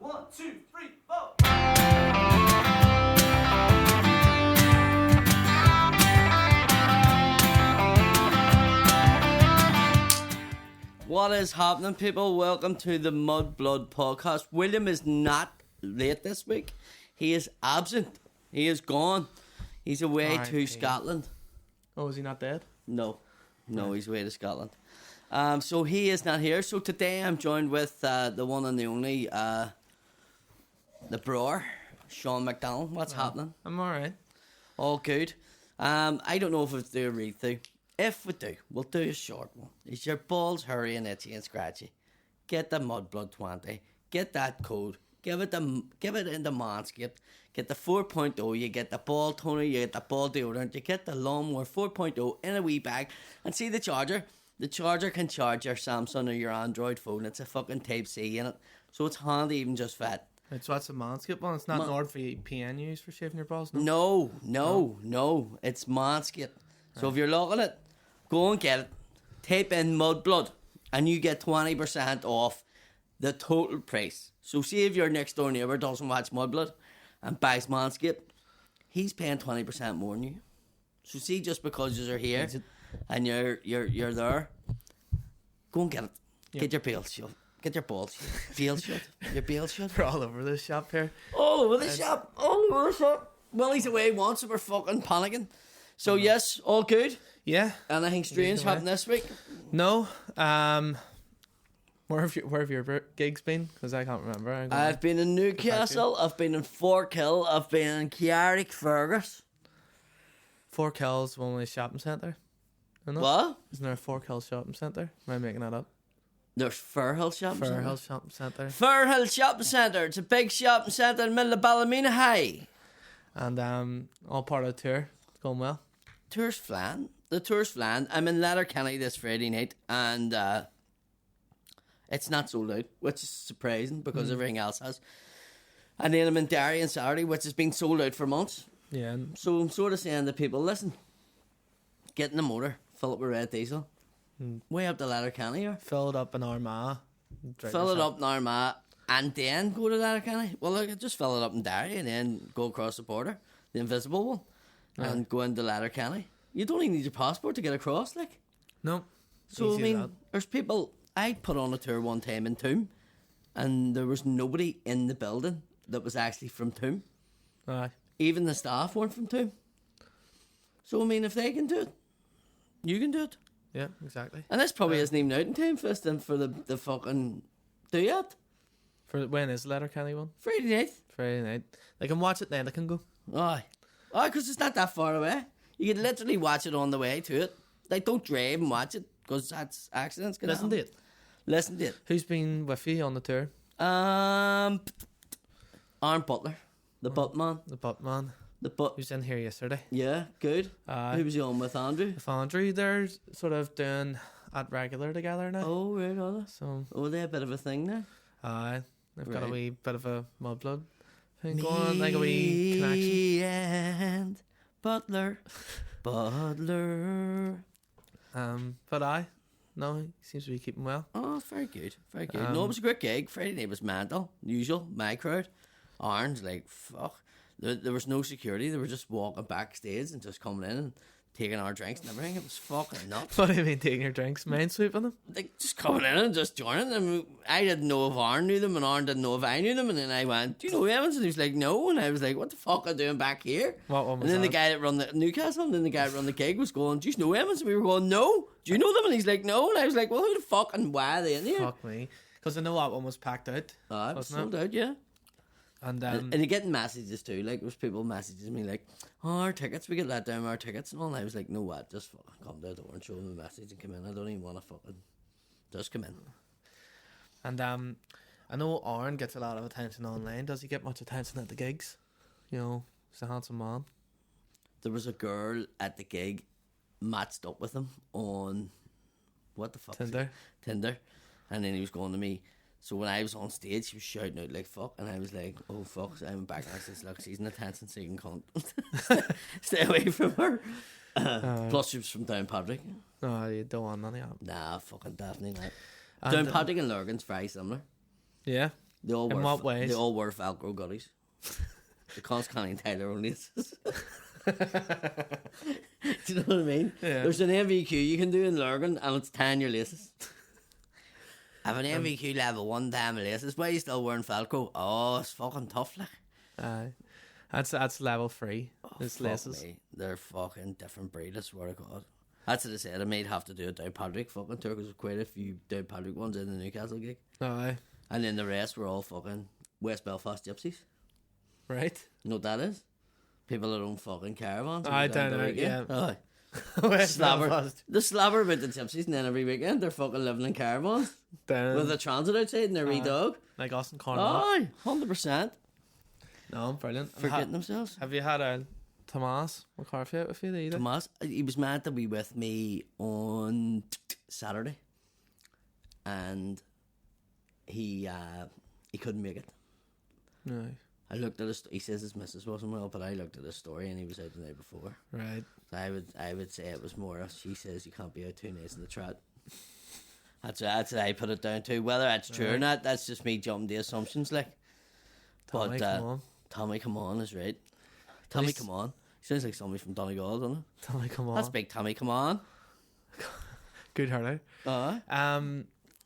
1, 2, 3, 4. What is happening, people? Welcome to the Mudblood podcast. William is not late this week. He is absent. He is gone. He's away to Scotland. Oh, is he not dead? No, he's away to Scotland. So he is not here. So today I'm joined with the one and the only, the brewer, Sean McDonald. What's happening? I'm alright. All good. I don't know if we'll do a read through. If we do, we'll do a short one. Is your balls hairy and itchy and scratchy? Get the Mudblood 20. Get that code. Give it into Manscaped. Get the 4.0. You get the ball toner. You get the ball deodorant. You get the lawnmower 4.0 in a wee bag. And see the charger? The charger can charge your Samsung or your Android phone. It's a fucking Type-C in it. So it's handy even just that. Right, so that's the Manscaped one. It's not NordVPN used for shaving your balls, no? No. It's Manscaped. So if you're looking at it, go and get it. Type in Mudblood and you get 20% off the total price. So see if your next door neighbour doesn't watch Mudblood and buys Manscaped, he's paying 20% more than you. So see, just because you're here and you're there, go and get it. Yep. Get your balls shut. Get your balls shut. Balls shut. Your balls shut. We're all over this shop here. All over the shop. All over the shop. Willie's away once and we're fucking panicking. So yes, all good. Yeah. Anything strange happened this week? No. Where have your gigs been? Because I can't remember. I've been in Newcastle. I've been in Forkhill. I've been in Carrickfergus. Forkhill's one with shopping centre. Isn't it? What? Isn't there a Forkhill shopping centre? Am I making that up? There's Firhill Shopping Centre. Firhill shopping centre. Firhill Shopping Centre. It's a big shopping centre in the middle of Ballymena High. And all part of the tour. It's going well. Tour's flying. The tour's flying. I'm in Letterkenny this Friday night and it's not sold out, which is surprising because everything else has. And then I'm in Derry on Saturday, which has been sold out for months. Yeah. So I'm sort of saying to people, listen, get in the motor, fill it with red diesel, way up to Letterkenny here. Fill it up in Armagh. Fill it up in Armagh and then go to Letterkenny. Well, I could just fill it up in Derry and then go across the border, the invisible one, and go into Letterkenny. You don't even need your passport to get across, like. No. So, I mean, there's people... I put on a tour one time in Toome, and there was nobody in the building that was actually from Toome. Aye. Even the staff weren't from Toome. So, I mean, if they can do it, you can do it. Yeah, exactly. And this probably isn't even out in time for the fucking do it. For when is Letterkenny one? Friday night. Friday night. They can watch it then. They can go. Aye, because it's not that far away. You can literally watch it on the way to it. Like, don't drive and watch it because that's accidents. Listen to it. Listen to it. Who's been with you on the tour? Aaron Butler, the butt man. The butt man. The butt. Who's in here yesterday? Yeah, good. Who was he on with, Andrew? With Andrew, they're sort of doing at regular together now. Oh, right, are they? So. Oh, they're a bit of a thing now. Aye, they've got a Right. wee bit of a Mudblood thing going on, like a wee connection. And Butler. But no, he seems to be keeping well. Oh, very good, very good. No, it was a great gig. Friday night was mental. Usual, my crowd. Orange, like, fuck. There was no security. They were just walking backstage and just coming in and taking our drinks and everything. It was fucking nuts. What do you mean taking your drinks? Minesweeping them? Like, just coming in and just joining them. I didn't know if Aaron knew them and Aaron didn't know if I knew them. And then I went, do you know Evans? And he was like, no. And I was like, what the fuck are you doing back here? What one was And then that? the guy that run the Newcastle and then the guy that run the gig was going, do you know Evans? And we were going, no. Do you know them? And he's like, no. And I was like, well, who the fuck and why are they in here? Fuck me. Because I know that one was packed out. It was wasn't sold out, yeah. And And you're getting messages too. Like, there's people messaging me like, oh, our tickets, we get let down our tickets and all. And I was like, no what, just fucking come to the door and show them a message and come in. I don't even want to fucking just come in. And I know Aaron gets a lot of attention online. Does he get much attention at the gigs? You know, he's a handsome man. There was a girl at the gig matched up with him on what the fuck Tinder. And then he was going to me. So when I was on stage, he was shouting out like fuck, and I was like, oh fuck. So I went back and I said, look, she's an attention seeking cunt. Stay away from her. Plus she was from Downpatrick. No, you don't want none of that. Nah, fucking definitely not. Downpatrick and Lurgan's very similar. Yeah. They all In wear, what ways? They all wear Velcro goodies. The cons can't even tie their own laces. Do you know what I mean? Yeah. There's an MVQ you can do in Lurgan and it's tying your laces. I have an MVQ level 1 tying my laces. Why are you still wearing Velcro? Oh, it's fucking tough, like. Aye. That's level 3. Oh, It's fuck laces. me. They're fucking different breed, I swear to God. That's what I said. I might have to do a Downpatrick fucking tour because there's quite a few Downpatrick ones in the Newcastle gig. Aye. And then the rest were all fucking West Belfast gypsies. Right? You know what that is? People that own fucking caravans. I every day don't of the know, weekend. yeah. Aye. West Slabber. Belfast. The slabber about the gypsies, and then every weekend they're fucking living in caravans Down. with a transit outside and their wee dog. Like us in Cornwall. Aye, 100%. No, brilliant. Forgetting themselves. Have you had a Tomas McCarthy out with you either? Tomas, he was meant to be with me on Saturday, and he couldn't make it. No. I looked at he says his missus wasn't well, but I looked at his story and he was out the night before. Right. So I would say it was more. She says you can't be out 2 nights in the trot. That's what I put it down to. Whether that's true or not, that's just me jumping to assumptions. Like, Tommy, but come on. Tommy, come on, is right. Tommy, come on. Sounds like somebody from Donegal, doesn't it? Tommy, come on. That's big Tommy, come on. Good hurler.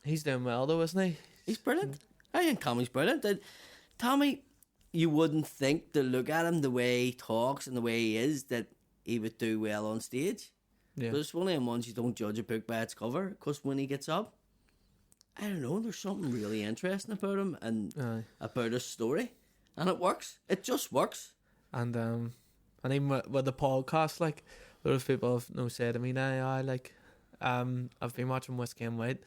He's doing well though, isn't he? He's brilliant. I think Tommy's brilliant. Tommy, you wouldn't think to look at him the way he talks and the way he is that he would do well on stage. Yeah. But it's one of them ones you don't judge a book by its cover, because when he gets up, I don't know, there's something really interesting about him and Aye. about his story. And it works. It just works. And even with the podcast, like, a lot of people have said to me now, I've been watching Whiskey and White,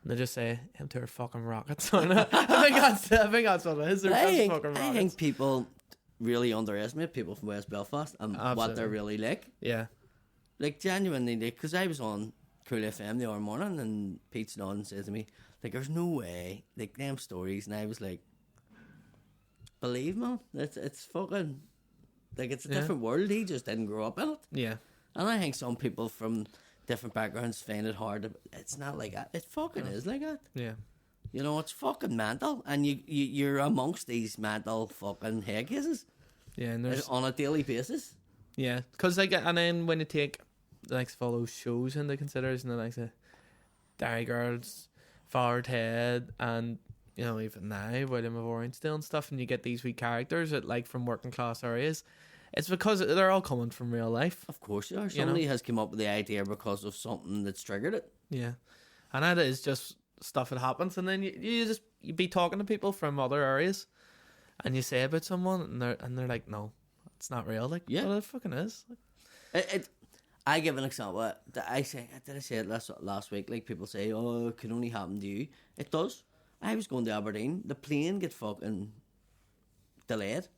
and they just say, him to her fucking rockets. I think that's what it is. They're just fucking rockets. I think people really underestimate people from West Belfast and what they're really like. Yeah. Like, genuinely, because I was on Cool FM the other morning, and Pete's on and said to me, like, there's no way, like, them stories, and I was like, believe, man, it's fucking, like, it's a different world. He just didn't grow up in it. Yeah. And I think some people from different backgrounds find it hard to, it's not like that. It fucking is like that. Yeah. You know, it's fucking mental, and you're amongst these mental fucking head cases. Yeah, and there's On a daily basis. yeah, because like, and then when you take the likes of all those shows into consideration, the likes of Dairy Girls, Forward Head, and even now William of Orangedale and stuff, and you get these wee characters that like from working class areas. It's because they're all coming from real life. Of course they are. Somebody has come up with the idea because of something that's triggered it. Yeah, and that is just stuff that happens, and then you be talking to people from other areas, and you say about someone, and they're like, no, it's not real. Like, yeah, well, it fucking is. I give an example. Did I say it last week? Like, people say, oh, it can only happen to you. It does. I was going to Aberdeen. The plane get fucking delayed.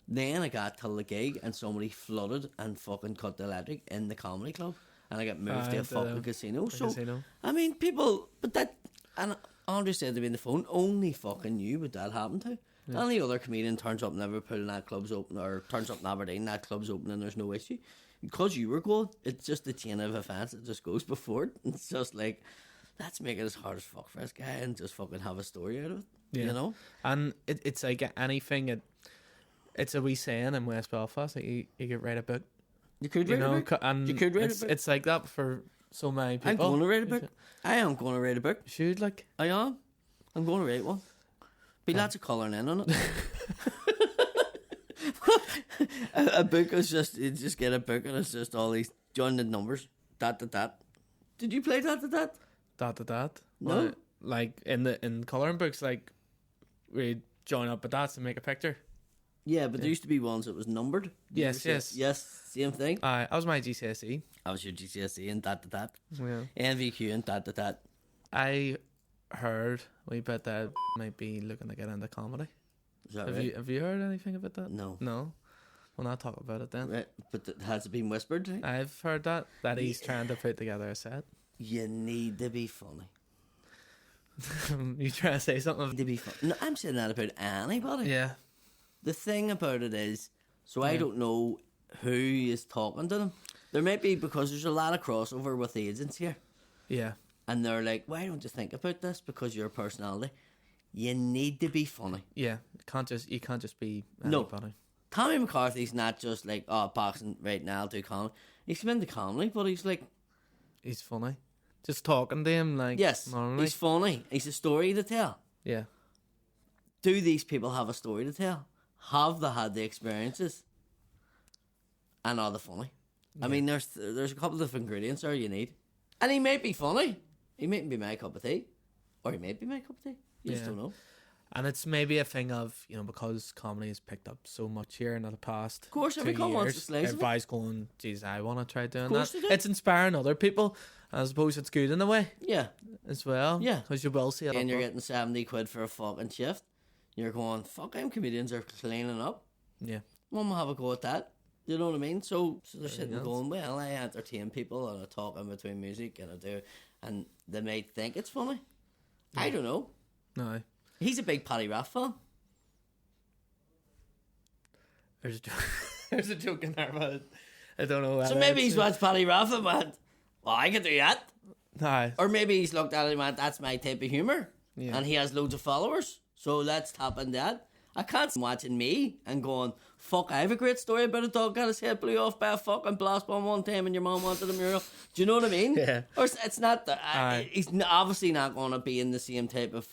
Then I got till the gig and somebody flooded and fucking cut the electric in the comedy club. And I got moved to a fucking casino. Casino. I mean, people, but that, and Andrew said to me on the phone, only fucking you would that happen to. Yeah. Any other comedian turns up in Liverpool and that club's open, or turns up in Aberdeen and that club's open and there's no issue. Because you were going, it's just the chain of events that just goes before it. It's just like, let's make it as hard as fuck for this guy and just fucking have a story out of it. Yeah. You know? And it's like anything, it's a wee saying in West Belfast, like you could write a book. You could write a book. And you could write a book. It's like that for so many people. I'm going to write a book. I am going to write a book. Should, like? I am. I'm going to write one. Be lots of colouring in on it. A book is just, you just get a book and it's just all these joined numbers. Dot. Did you play dot? Dot. No. Well, like in colouring books, like we join up with that to make a picture. Yeah, but there used to be ones that was numbered. Yes. Yes, same thing. That was my GCSE. That was your GCSE and dot. Yeah. NVQ and dot. I heard we bet that might be looking to get into comedy. Is that right? Have you heard anything about that? No. We'll not talk about it then. Right, but has it been whispered? I've heard that he's trying to put together a set. You need to be funny. You trying to say something? To be funny. No, I'm saying that about anybody. Yeah. The thing about it is, I don't know who is talking to them. There might be, because there's a lot of crossover with the agents here. Yeah. And they're like, why don't you think about this? Because your personality. You need to be funny. Yeah, you can't just be No. anybody. Tommy McCarthy's not just like, oh, boxing right now, I'll do comedy. He's into comedy, but he's like, He's funny. Just talking to him like yes, normally. he's funny. He's a story to tell. Yeah. Do these people have a story to tell? Have they had the experiences? And are they funny? I mean, there's a couple of ingredients there you need. And he may be funny. He may be my cup of tea. Or he may be my cup of tea. You just Yeah. don't know. And it's maybe a thing of, because comedy has picked up so much here in the past. Of course, every 2 comic wants years, to slice of it. everybody's going, geez, I want to try doing Of course that. they do. It's inspiring other people. I suppose it's good in a way Yeah. as well. Yeah. Because you will see it. And you're getting 70 quid for a fucking shift. You're going, fuck, comedians are cleaning up. Yeah. Mum will have a go at that. You know what I mean? So they're sitting else. going, well, I entertain people and I talk in between music and I do, and they may think it's funny. I don't know. No. He's a big Paddy Raff fan. There's a joke. There's a joke in there, but I don't know. So whether maybe it's he's watched Paddy Raff and went, well, I can do that. Aye. Or maybe he's looked at it and went, that's my type of humour. Yeah. And he has loads of followers. So let's tap into that. I can't see watching me and going, fuck, I have a great story about a dog got his head blew off by a fucking blast bomb one time and your mum wanted a mural. Do you know what I mean? Yeah. Or it's not that. Aye. He's obviously not going to be in the same type of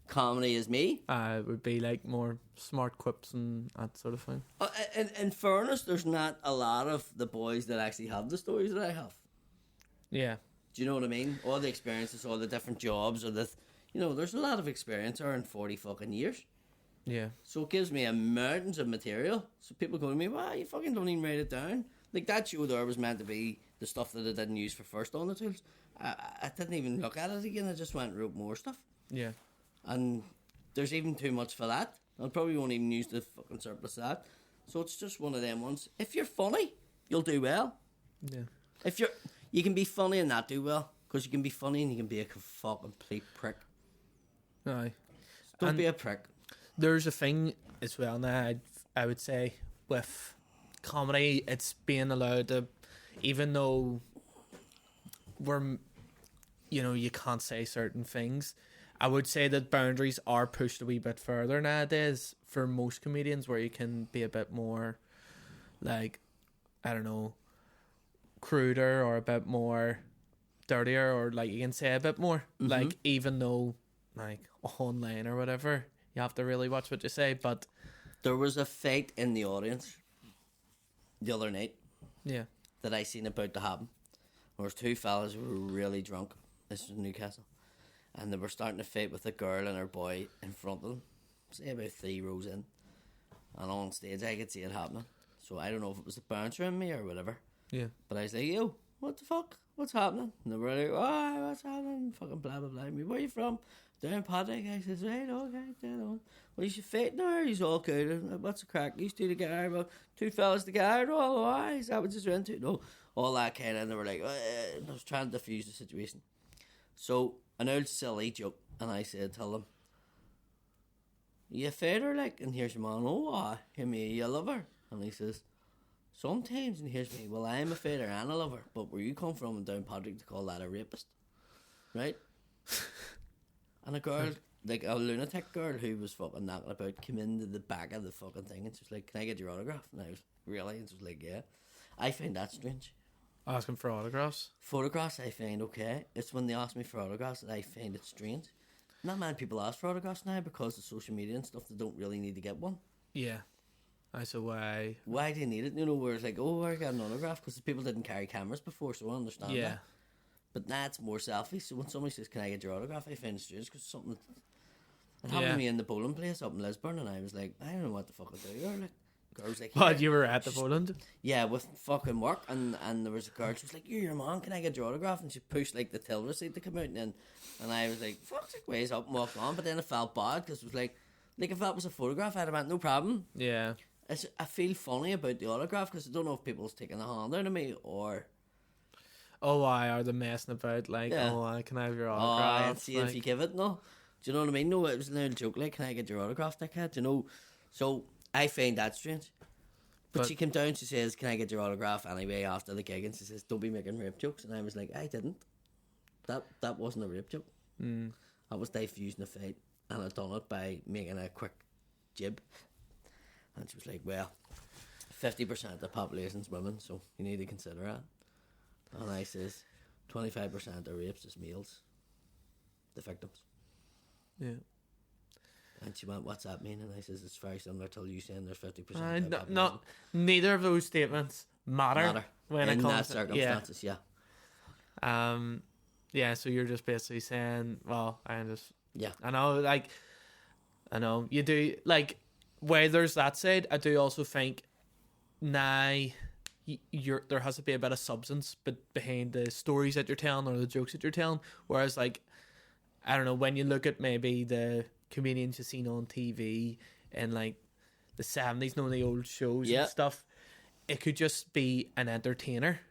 comedy as me. It would be like more smart quips and that sort of thing. In fairness, there's not a lot of the boys that actually have the stories that I have. Yeah. Do you know what I mean? All the experiences, all the different jobs, or there's a lot of experience there in 40 fucking years. Yeah. So it gives me a mountains of material. So people go to me, "Wow, you fucking don't even write it down." Like that show there was meant to be the stuff that I didn't use for first on the tools. I didn't even look at it again. I just went and wrote more stuff. Yeah. And there's even too much for that. I probably won't even use the fucking surplus of that. So it's just one of them ones. If you're funny, you'll do well. Yeah. You can be funny and not do well. Because you can be funny and you can be a fucking complete prick. Aye. Don't be a prick. There's a thing as well now, I would say, with comedy, it's being allowed to, even though you can't say certain things, I would say that boundaries are pushed a wee bit further nowadays for most comedians, where you can be a bit more, like, I don't know, cruder or a bit more dirtier, or like you can say a bit more, like, even though, like, online or whatever, you have to really watch what you say. But there was a fight in the audience the other night yeah, that I seen about to happen. There was two fellas who were really drunk. This was in Newcastle. And they were starting to fight with a girl and her boy in front of them. Say about 3 rows in. And on stage I could see it happening. So I don't know if it was the bouncer in me or whatever. yeah, But I was like, yo, what the fuck? What's happening? And they were like, oh, what's happening? Fucking blah, blah, blah. Where are you from? Down Paddock. I says, right, okay, dead on. Well, he's fighting her. He's all good. What's the crack? These two together. Well, two fellas together. Oh, why? Is that what you're into? No. All that kind of, and they were like, I was trying to diffuse the situation. So, an old silly joke. And I said, tell them, you fighter, like? And here's your man, oh, hear me, you love her. And he says, sometimes. And here's me, well, I'm a fighter and a lover. But where you come from in down Paddock to call that a rapist? Right? And a girl, like a lunatic girl who was fucking knocking about, came into the back of the fucking thing and she was like, can I get your autograph? And I was, really? And she was like, yeah. I find that strange. asking for autographs. Photographs I find okay. It's when they ask me for autographs that I find it strange. Not many people ask for autographs now because of social media and stuff. They don't really need to get one. Yeah. I said why. Why do you need it? Where it's like, oh, I got an autograph because people didn't carry cameras before, so I understand Yeah. that. But now it's more selfies. So when somebody says, can I get your autograph? I find it strange because something. It happened to me in the bowling place up in Lisburn, and I was like, I don't know what the fuck I do. Or like, girls like, What, you were at the Poland? yeah, with fucking work, and there was a girl. She was like, "You're your man. Can I get your autograph?" And she pushed like the till receipt to come out, and I was like, "Fuck's sake, ways up and walked on." But then it felt bad because it was like if that was a photograph, I'd have went no problem. Yeah. I feel funny about the autograph because I don't know if people's taking a hand out of me or. Oh, why are they messing about? Like, Yeah. can I have your Oh, autograph? and see if you give it. No, do you know what I mean? No, it was a little joke. Like, can I get your autograph, dickhead? You know, so I find that strange. But she came down, she says, can I get your autograph anyway after the gig? And she says, don't be making rape jokes. And I was like, I didn't. That wasn't a rape joke. Mm. That was diffusing the fight. and I done it by making a quick jib. And she was like, well, 50% of the population's women, so you need to consider that. And I says, 25% of rapes is males, the victims. Yeah. And she went, what's that mean? And I says, it's very similar to you saying there's 50% of the population. No, neither of those statements matter when in it comes that circumstances, yeah. Yeah, so you're just basically saying, well, I know, you do, like, where there's that side, I do also think now there has to be a bit of substance behind the stories that you're telling or the jokes that you're telling, whereas, like, I don't know, when you look at maybe the comedians you seen on TV in, like, the 70s, the old shows and stuff, it could just be an entertainer.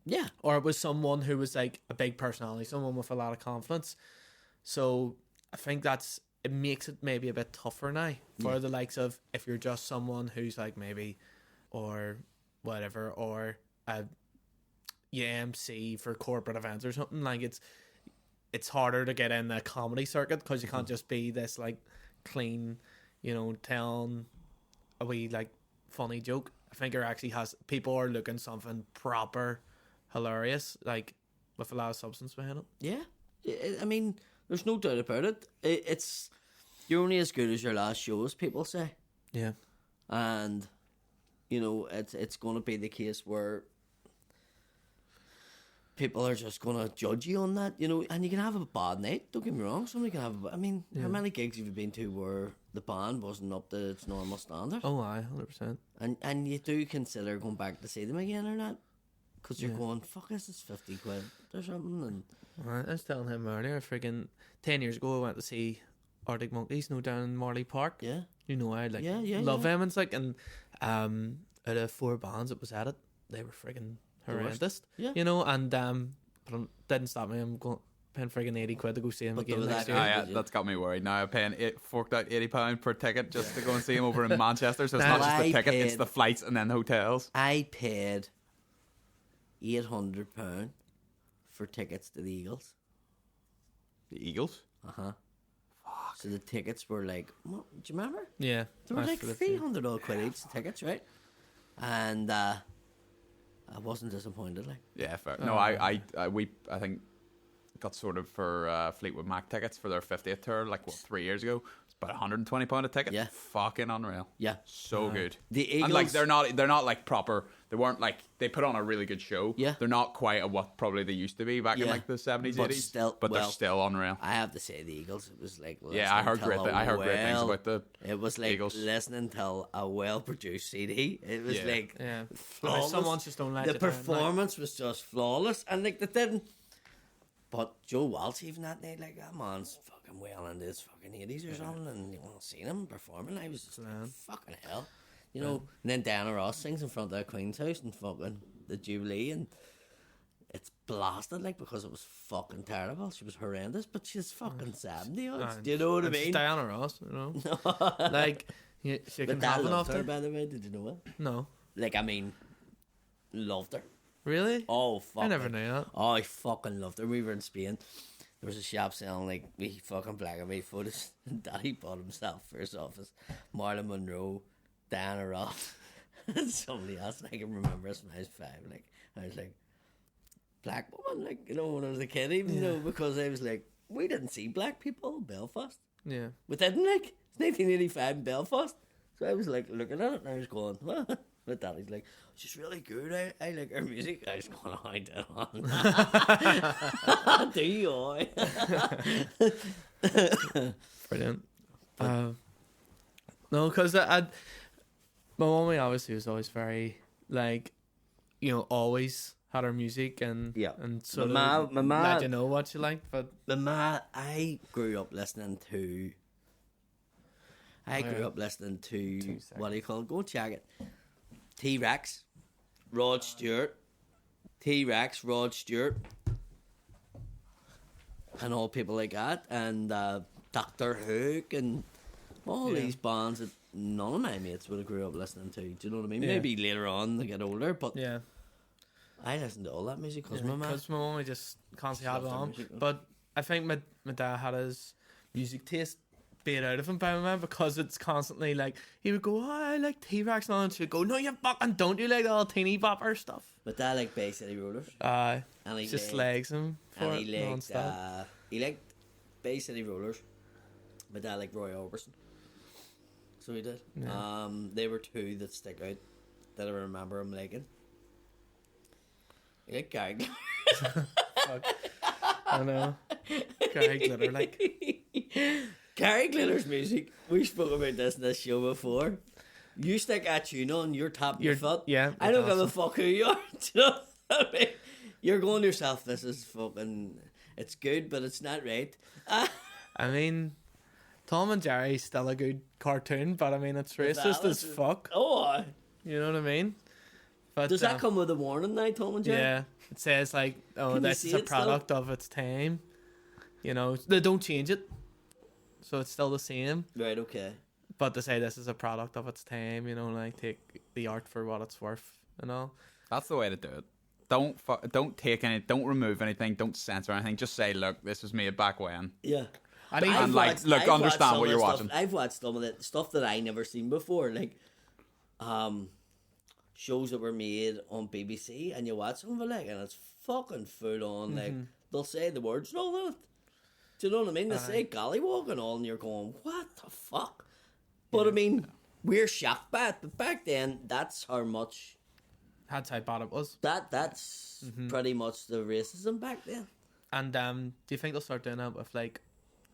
Yeah. Or it was someone who was like a big personality, someone with a lot of confidence. So I think it makes it maybe a bit tougher now for the likes of if you're just someone who's like maybe or whatever, or a MC for corporate events or something. Like it's harder to get in the comedy circuit because you can't just be this like clean, telling a wee like funny joke. I think it actually people are looking something proper hilarious, like with a lot of substance behind it. Yeah, I mean, there's no doubt about it. It's you're only as good as your last show, as people say. Yeah, and it's going to be the case where people are just going to judge you on that, and you can have a bad night. Don't get me wrong. Somebody can have. How many gigs have you been to where the band wasn't up to its normal standard? Oh, aye, 100%. And you do consider going back to see them again or not? Because you're going, fuck, this is 50 quid or something. And I was telling him earlier, friggin' 10 years ago I went to see Arctic Monkeys, down in Marley Park. Yeah. I love them. And it's like, and out of 4 bands that was at it, they were friggin' horrendous. Yeah. And but it didn't stop me. I'm paying friggin' 80 quid to go see him again next year. Yeah, that's got me worried. Now I'm forked out £80 per ticket just to go and see him over in Manchester. So it's not just the ticket, it's the flights and then hotels. I paid £800 for tickets to the Eagles. The Eagles? Uh-huh. Fuck. So the tickets were like, what, do you remember? Yeah. They were like 300 odd quid each, the tickets, right? And I wasn't disappointed, like. Yeah, fair. No, I think got sorted for Fleetwood Mac tickets for their 50th tour, like 3 years ago. It's about £120 a ticket. Yeah. Fucking unreal. Yeah. So good. The Eagles, and like they're not like proper. They weren't like, they put on a really good show. Yeah. They're not quite at what probably they used to be back in like the 70s, 80s. But they're still unreal. I have to say the Eagles, it was like, I heard great things about the It was like Eagles. listening to a well-produced CD. It was like flawless. Someone's just don't like the performance was just flawless, and like they didn't. But Joe Walsh, even that night, like that man's fucking well into his fucking 80s or something, and you want to see him performing. I was just like, fucking hell. And then Diana Ross sings in front of the Queen's house and fucking the Jubilee, and it's blasted, like, because it was fucking terrible. She was horrendous, but she's fucking 70 odds. Do you know what I mean? Diana Ross, like, she can have enough her, by the way. Did you know it? No. Like, loved her. Really? Oh, fuck. I never knew that. Oh, I fucking loved her. We were in Spain. There was a shop selling like we fucking black and white photos. And Daddy bought himself for his office Marilyn Monroe, Diana Ross, and somebody else. And I can remember this when I was 5. Like, I was like, black woman, like, when I was a kid, even because I was like, we didn't see black people in Belfast. Yeah. We didn't, like, it's 1985 in Belfast. So I was like looking at it and I was going, what? But Daddy's like, she's really good. I like her music. I was going, I did on. Do you? Brilliant. No, because my mummy obviously was always very like, always had her music and sort of let you know what she liked. But I grew up listening to. What do you call it? Go check it. T-Rex, Rod Stewart, and all people like that, and Dr. Hook, and all these bands that none of my mates would have grew up listening to. Do you know what I mean? Yeah. Maybe later on they get older, but yeah, I listened to all that music because my mum just constantly had it on. But I think my dad had his music taste beat out of him by my man because it's constantly like he would go, oh, I like T-Rex and all, and she'd go, no, you fucking don't, you like all teeny bopper stuff. But that like Bay City Rollers. And he just liked- legs him for And it non-stop. he liked Bay City Rollers. My dad liked Roy Orbison. So he did. Yeah. They were two that stick out that I remember him liking. He liked Gary Glitter. Fuck. I know. Gary Glitter, like. Gary Glitter's music. We spoke about this in this show before. You stick a tune on, you're tapping your foot. Yeah. I don't give a awesome. fuck who you are. Do you know what I mean? You're going to yourself, this is fucking... It's good, but it's not right. I mean, Tom and Jerry's still a good cartoon, but I mean, it's racist as fuck. Oh, You know what I mean? But, does that come with a warning now, Tom and Jerry? Yeah. It says, like, oh, Can you this see is a it still? product of its time. You know, they don't change it. So it's still the same. Right, okay. But to say this is a product of its time, you know, like, take the art for what it's worth and all. That's the way to do it. Don't take any, don't remove anything, don't censor anything. Just say, look, this was made back when. Yeah. I mean, And, like, look, I've understand watched some what of you're the watching. Stuff, I've watched some of the stuff that I never seen before, like shows that were made on BBC, and you watch some of it, like, and it's fucking full on. Like, they'll say the words and all that. Do you know what I mean? They say gollywog and all, and you're going, what the fuck? But I mean, we're shocked by it. But back then, that's how much. that's how bad it was. That's pretty much the racism back then. And do you think they'll start doing that with, like,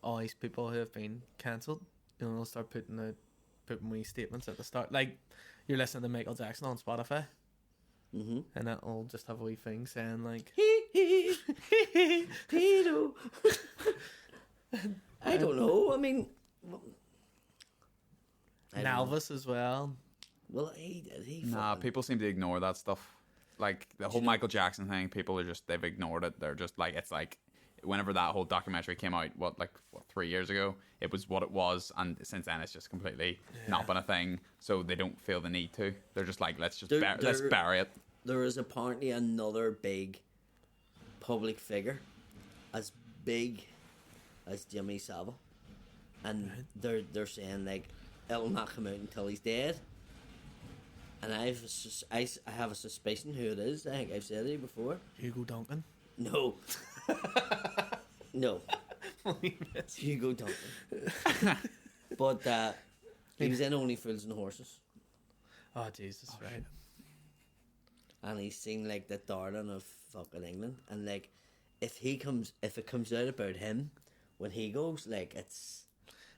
all these people who have been cancelled? You know, they'll start putting wee statements at the start. Like, you're listening to Michael Jackson on Spotify, and that'll just have a wee thing saying, like... Pedo. I don't know. I mean... I And don't know. Elvis as well. Well, he did. He Nah, fucking... people seem to ignore that stuff. Like the whole Michael Jackson thing, people are just, they've ignored it. They're just like, it's like whenever that whole documentary came out, 3 years ago, it was what it was, and since then it's just completely not been a thing. So they don't feel the need to. They're just like, let's just let's bury it. There is apparently another big public figure as big as Jimmy Savile, and they're saying like it'll not come out until he's dead. And I have a suspicion who it is. I think I've said it before. Hugo Duncan. No. No. Hugo Duncan. But he was in Only Fools and Horses. Oh, Jesus, right. And he's seen like the darling of fucking England. And like if it comes out about him when he goes, like it's...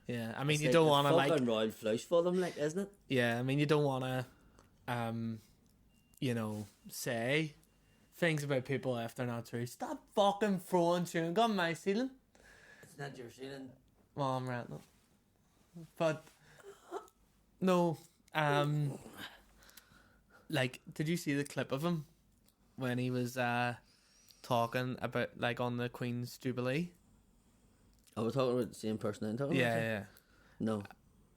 Yeah, I mean, it's you like don't the want to, like... fucking royal flush for them, like, isn't it? Yeah, I mean, you don't want to, you know, say things about people if they're not true. Stop fucking throwing chewing gum my ceiling. It's not your ceiling. Well, I'm ranting it. But, no, like, did you see the clip of him when he was talking about, like, on the Queen's Jubilee? I was talking about the same person I'm talking Yeah, about. yeah. No.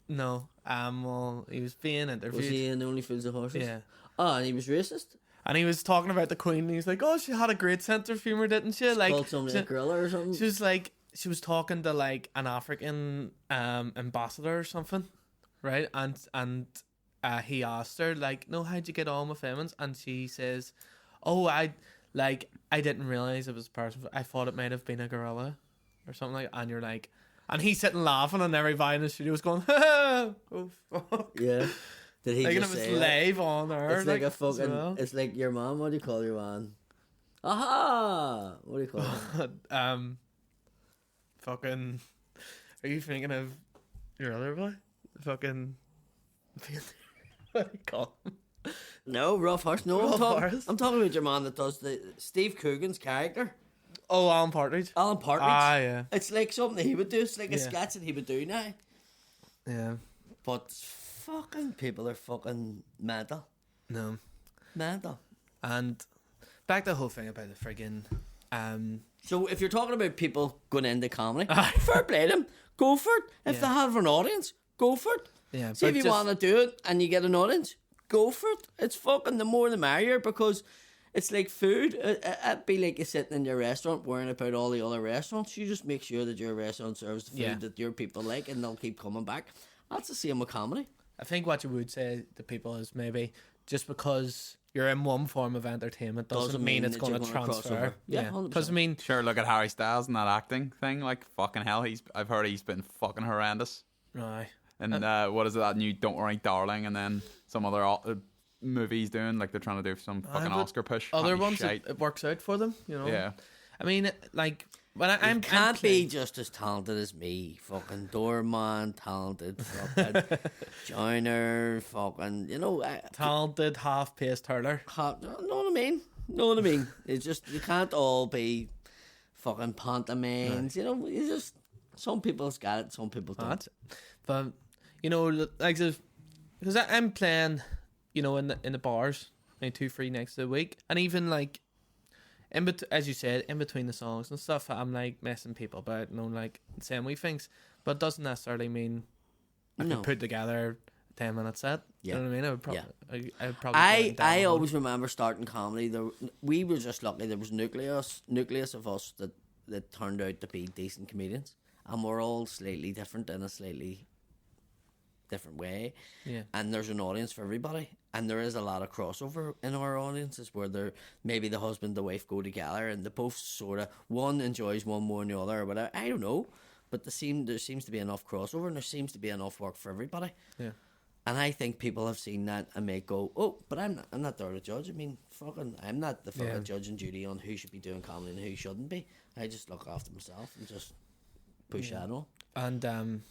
No, well, he was being interviewed. Was he in Only Fools and Horses? Yeah. Oh, and he was racist? And he was talking about the Queen, and he's like, "Oh, she had a great sense of humor, didn't she?" Like, Called somebody a gorilla or something? she was like, she was talking to like an African ambassador or something, right? And he asked her like, "No, how'd you get on with Emmons?" And she says, "Oh, I didn't realize it was a person. I thought it might have been a gorilla, or something like." And you're like, and he's sitting laughing, and everybody in the studio was going, "Oh fuck." Yeah. Did he Like, and it just was say live on air. It's like a as fucking... well. It's like your mom. What do you call your man? Aha! What do you call it? Fucking. Are you thinking of your other boy? Fucking. What do you call him? No, Rough Horse. No, Rough Horse. I'm talking about your man that does the Steve Coogan's character. Oh, Alan Partridge. Alan Partridge. Ah, yeah. It's like something that he would do. It's like a Yeah. sketch that he would do now. Yeah. But fucking people are fucking mental. No. Mental. And back to the whole thing about the friggin'. So if you're talking about people going into comedy, Aye. fair play to them. Go for it. If Yeah. they have an audience, go for it. Yeah, See, but if you just- want to do it and you get an audience, go for it. It's fucking the more the merrier, because It's like food. It'd be like you sitting in your restaurant worrying about all the other restaurants. You just make sure that your restaurant serves the food Yeah. that your people like, and they'll keep coming back. That's the same with comedy. I think what you would say to people is maybe just because you're in one form of entertainment doesn't mean it's that going you're to gonna cross transfer. over. Yeah, 100%. Because I mean, Sure, look at Harry Styles and that acting thing. Like, fucking hell, I've heard he's been fucking horrendous. aye. And what is it, that new Don't Worry Darling, and then some other movies doing, like they're trying to do some fucking but Oscar push. Other Happy ones, shite. it works out for them, you know. Yeah. I mean, like when I'm Can't be playing- just as talented as me. Fucking doorman, talented. Fucking joiner, fucking, talented half-paced hurler. know what I mean? Know what I mean? It's just, you can't all be fucking pantomimes. You just, some people's got it, some people don't. That, but like because I'm playing, in the bars, maybe 2-3 nights a week, and even like as you said, in between the songs and stuff, I'm like messing people about, like saying wee things, but it doesn't necessarily mean I No. could put together a 10-minute set. Yeah. You know what I mean? I would probably. Yeah. I would probably. I always remember starting comedy. We were just lucky. There was nucleus of us that turned out to be decent comedians, and we're all slightly different in a slightly different way. Yeah. And there's an audience for everybody, and there is a lot of crossover in our audiences where maybe the husband and the wife go together, and they both sort of, one enjoys one more than the other, or whatever. I don't know, but there seems to be enough crossover, and there seems to be enough work for everybody. Yeah. And I think people have seen that and may go, oh, but I'm not there to judge. I mean, I'm not the fucking judge and duty on who should be doing comedy and who shouldn't be. I just look after myself and just push that on. And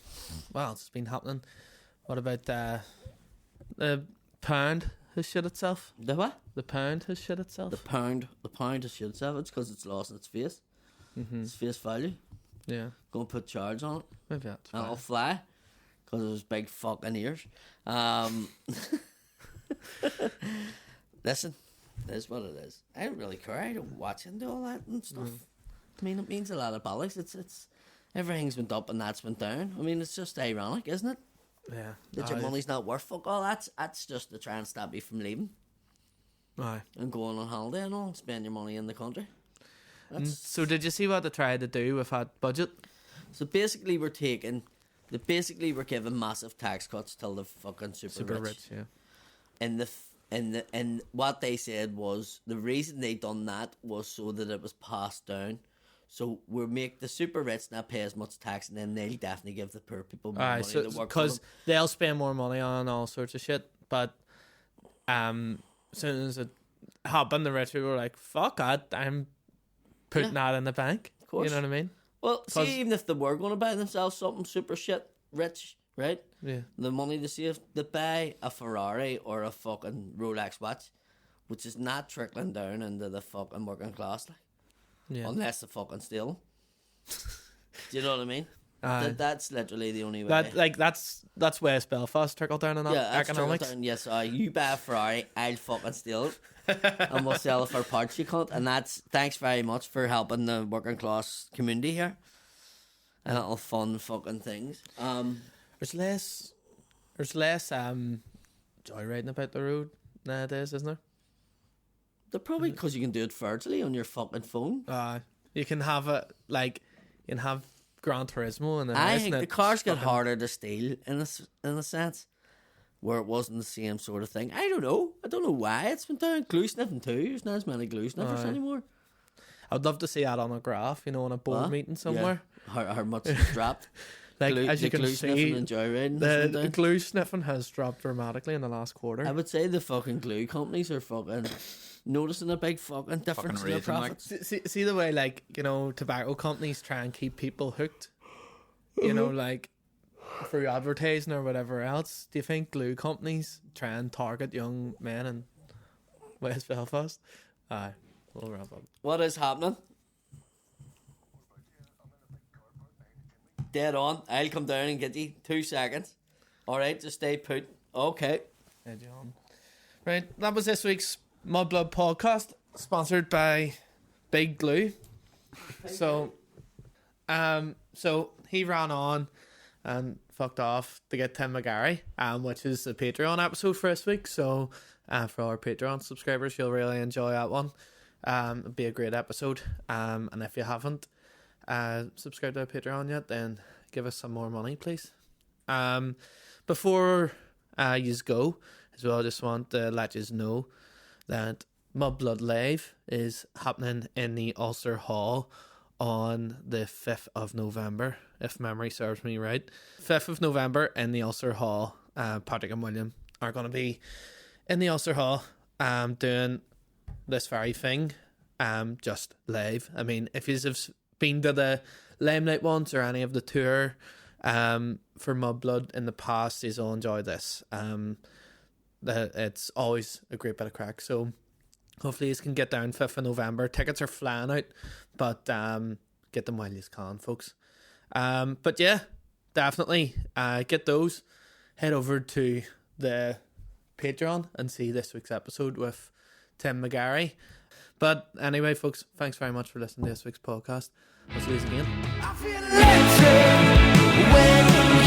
well, it's been happening. What about the pound has shit itself? The what? The pound has shit itself. The pound has shit itself. It's because it's lost its face. Mm-hmm. Its face value. Yeah, Go and put charge on it. maybe that's And why. it'll fly. Because of his big fucking ears. Listen, it is what it is. I don't really care. I don't watch into all that and stuff. I mean, it means a lot of bollocks. It's everything's went up and that's went down. I mean, it's just ironic, isn't it? Yeah. That your money's not worth fuck all. That's just to try and stop you from leaving Aye. and going on holiday and all and spend your money in the country. So did you see what they tried to do with that budget? So basically, we're giving massive tax cuts till the fucking super rich. Yeah. And what they said was the reason they done that was so that it was passed down. So we'll make the super rich not pay as much tax, and then they'll definitely give the poor people more money So to work for because them. they'll spend more money on all sorts of shit, but as soon as it happened, the rich people were like, "Fuck that! I'm putting that in the bank." Of course. You know what I mean? Well, 'Cause- see, even if they were going to buy themselves something super shit rich, right? Yeah. The money to save, they buy a Ferrari or a fucking Rolex watch, which is not trickling down into the fucking working class, like, Yeah. unless they fucking steal them. Do you know what I mean? Aye. That's literally the only way. That's West Belfast Trickle-Down in that Yeah, that's economics. trickle down. Yes, you buy a Ferrari, I'll fucking steal it, and we'll sell it for parts, you cunt. And that's thanks very much for helping the working class community here, and it'll fund fucking things. There's less joyriding about the road nowadays, isn't there? They're probably because you can do it virtually on your fucking phone. You can have Gran Turismo and then I racing think the it cars get fucking- harder to steal in a sense, where it wasn't the same sort of thing. I don't know why it's been down. Glue sniffing too. There's not as many glue sniffers Aye. anymore. I'd love to see that on a graph, on a board Huh? meeting somewhere. Yeah. How much it's dropped. Like glue, as you the can glue sniffing see, and joyriding has been the down. glue sniffing has dropped dramatically in the last quarter. I would say the fucking glue companies are fucking noticing a big fucking difference in their raging, like. profits. See the way, tobacco companies try and keep people hooked, through advertising or whatever else. Do you think glue companies try and target young men in West Belfast? Aye, we'll wrap up. What is happening? Dead on. I'll come down and get you 2 seconds. Alright, just stay put. Okay. Hey, John. Right, that was this week's Mudblood podcast, sponsored by Big Glue. So he ran on and fucked off to get Tim McGarry, which is a Patreon episode for this week. So for our Patreon subscribers. You'll really enjoy that one. It'll be a great episode. And if you haven't subscribed to our Patreon yet, then give us some more money, please. Before you go as well, I just want to let you know that Mudblood Live is happening in the Ulster Hall on the 5th of November, if memory serves me right. 5th of November in the Ulster Hall. Patrick and William are going to be in the Ulster Hall doing this very thing, just live. I mean, if you've been to the Limelight ones or any of the tour for Mudblood in the past, you'll enjoy this. It's always a great bit of crack. So hopefully you can get down 5th of November. Tickets are flying out, but get them while you can, folks. But yeah, definitely get those. Head over to the Patreon and see this week's episode with Tim McGarry. But anyway, folks, thanks very much for listening to this week's podcast. I'll see you again. I feel electric when